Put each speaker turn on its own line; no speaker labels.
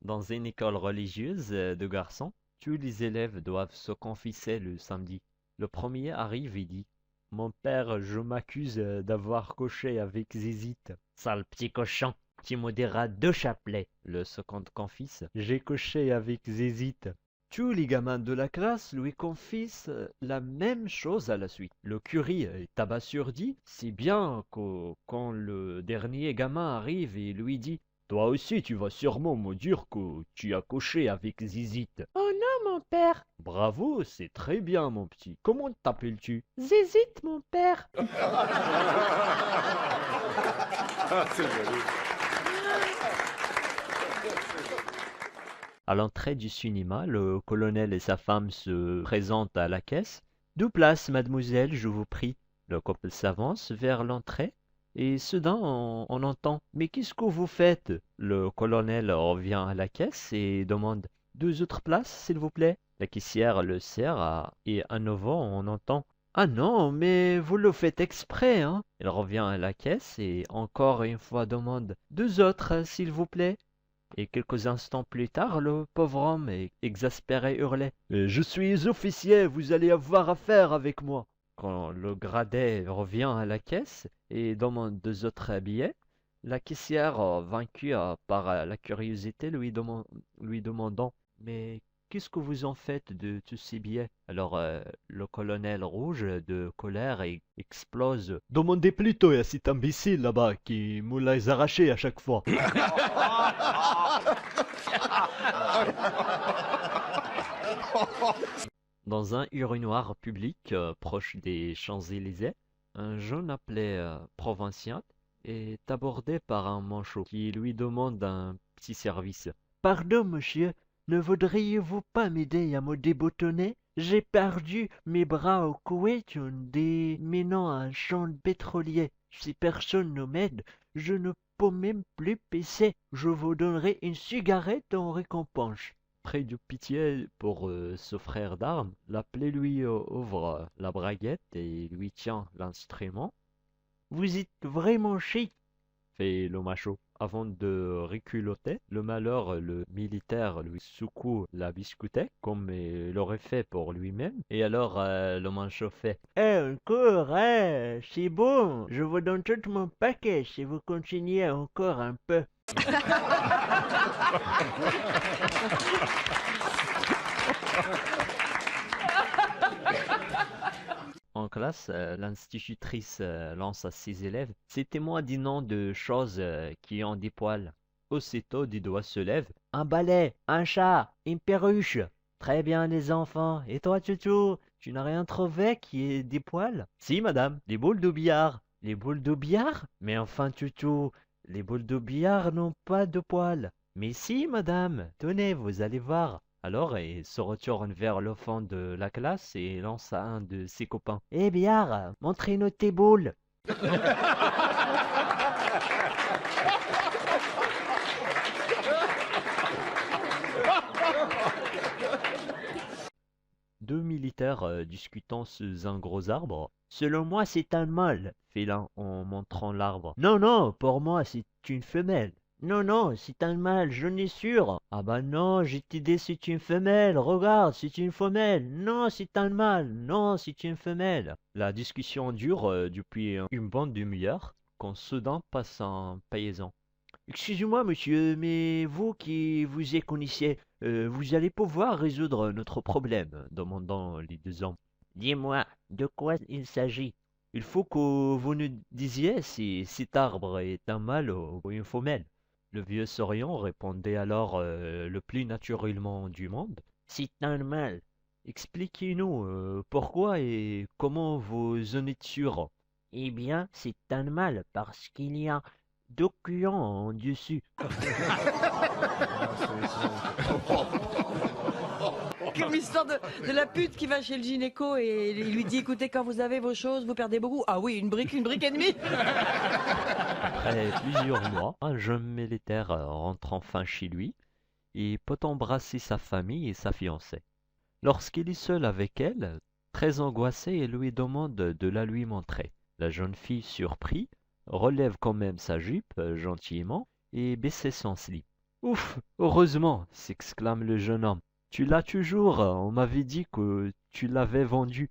Dans une école religieuse de garçons, tous les élèves doivent se confesser le samedi. Le premier arrive et dit: Mon père, je m'accuse d'avoir couché avec Zizite. Sale petit cochon, tu me diras deux chapelets. Le second confesse: J'ai couché avec Zizite. Tous les gamins de la classe lui confessent la même chose à la suite. Le curé est abasourdi, si bien que quand le dernier gamin arrive et lui dit: Toi aussi, tu vas sûrement me dire que tu as couché avec Zizite.
Oh non, mon père!
Bravo, c'est très bien, mon petit. Comment t'appelles-tu?
Zizite, mon père!
À l'entrée du cinéma, le colonel et sa femme se présentent à la caisse. Deux places, mademoiselle, je vous prie. Le couple s'avance vers l'entrée et soudain on entend: Mais qu'est-ce que vous faites? Le colonel revient à la caisse et demande: Deux autres places, s'il vous plaît. La caissière le sert et à nouveau on entend: Ah non, mais vous le faites exprès, hein? Il revient à la caisse et encore une fois demande: Deux autres, s'il vous plaît. Et quelques instants plus tard, le pauvre homme, exaspéré, hurlait: Je suis officier, vous allez avoir affaire avec moi. Quand le gradé revient à la caisse et demande deux autres billets, la caissière, vaincue par la curiosité, lui demandant: Mais qu'est-ce que vous en faites de tous ces billets? Alors le colonel rouge de colère explose: Demandez plutôt à cet imbécile là-bas qui me les arrachés à chaque fois. Dans un urinoir public proche des Champs-Élysées, un jeune appelé Provincial est abordé par un manchot qui lui demande un petit service. Pardon, monsieur, ne voudriez-vous pas m'aider à me déboutonner? J'ai perdu mes bras au Koweït en déminant un champ pétrolier. Si personne ne m'aide, je ne peux même plus pisser. Je vous donnerai une cigarette en récompense. Près de pitié pour ce frère d'armes, l'appelé lui ouvre la braguette et lui tient l'instrument. Vous êtes vraiment chic, fait le macho. Avant de reculoter, le malheur, le militaire lui secoue la biscoutette, comme il l'aurait fait pour lui-même. Et alors le macho fait: encore, c'est bon, je vous donne tout mon paquet si vous continuez encore un peu. En classe, l'institutrice lance à ses élèves: Citez-moi des noms de choses qui ont des poils. Aussitôt, des doigts se lèvent: Un balai, un chat, une perruche. Très bien, les enfants. Et toi, Tutu, tu n'as rien trouvé qui ait des poils? Si, madame, les boules de billard. Les boules de billard? Mais enfin, Tutu, les boules de billard n'ont pas de poils. Mais si, madame, tenez, vous allez voir. Alors il se retourne vers le fond de la classe et lance à un de ses copains: Eh Biard, montrez-nous tes boules. Deux militaires discutant sous un gros arbre. Selon moi, c'est un mâle, fait l'un en montrant l'arbre. Non, non, pour moi, c'est une femelle. Non, non, c'est un mâle, je n'ai sûr. Ah bah non, j'ai dit c'est une femelle, regarde, c'est une femelle. Non, c'est un mâle, non, c'est une femelle. La discussion dure depuis une bonne demi-heure, quand soudain passe un paysan. Excusez-moi, monsieur, mais vous qui vous y connaissiez, vous allez pouvoir résoudre notre problème, demandant les deux hommes. Dis-moi, de quoi il s'agit? Il faut que vous nous disiez si cet arbre est un mâle ou une femelle. Le vieux souriant répondait alors le plus naturellement du monde: C'est un mâle. Expliquez-nous pourquoi et comment vous en êtes sûr. Eh bien, c'est un mâle parce qu'il y a deux clients en dessus.
Comme l'histoire de la pute qui va chez le gynéco et il lui dit: Écoutez, quand vous avez vos choses, vous perdez beaucoup. Ah oui, une brique et demie.
Après plusieurs mois, un jeune militaire rentre enfin chez lui et peut embrasser sa famille et sa fiancée. Lorsqu'il est seul avec elle, très angoissé, il lui demande de la lui montrer. La jeune fille, surprise, relève quand même sa jupe gentiment et baisse son slip. Ouf, heureusement, s'exclame le jeune homme. Tu l'as toujours, on m'avait dit que tu l'avais vendu.